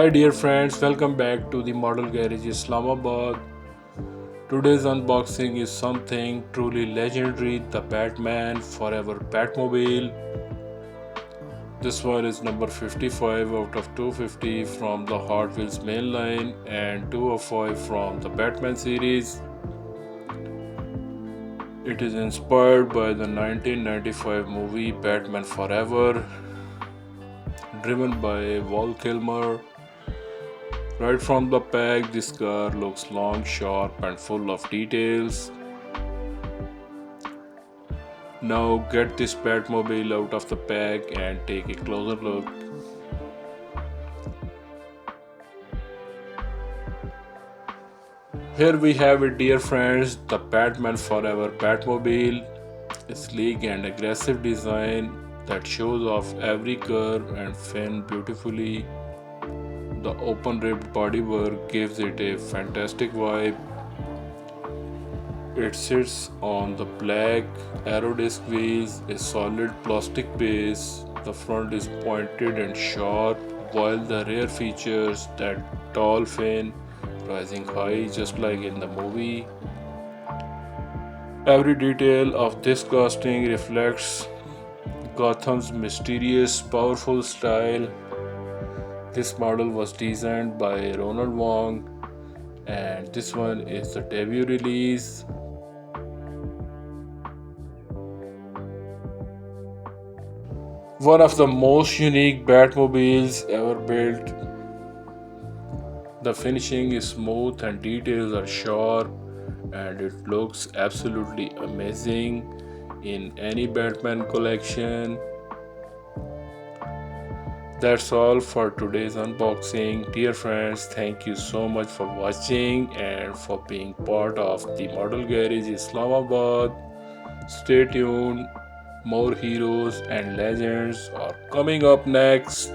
Hi dear friends, welcome back to the Model Garage Islamabad. Today's unboxing is something truly legendary, the Batman Forever Batmobile. This one is number 55 out of 250 from the Hot Wheels main line and 205 from the Batman series. It is inspired by the 1995 movie Batman Forever, driven by Val Kilmer. Right from the pack, this car looks long, sharp, and full of details. Now get this Batmobile out of the pack and take a closer look. Here we have it, dear friends, the Batman Forever Batmobile. A sleek and aggressive design that shows off every curve and fin beautifully. The open-ribbed bodywork gives it a fantastic vibe. It sits on the black aerodisc wheels, a solid plastic base. The front is pointed and sharp, while the rear features that tall fin rising high just like in the movie. Every detail of this casting reflects Gotham's mysterious, powerful style. This model was designed by Ronald Wong, and this one is the debut release. One of the most unique Batmobiles ever built. The finishing is smooth and details are sharp, and it looks absolutely amazing in any Batman collection. That's all for today's unboxing. Dear friends, thank you so much for watching and for being part of the Model Garage Islamabad. Stay tuned, more heroes and legends are coming up next.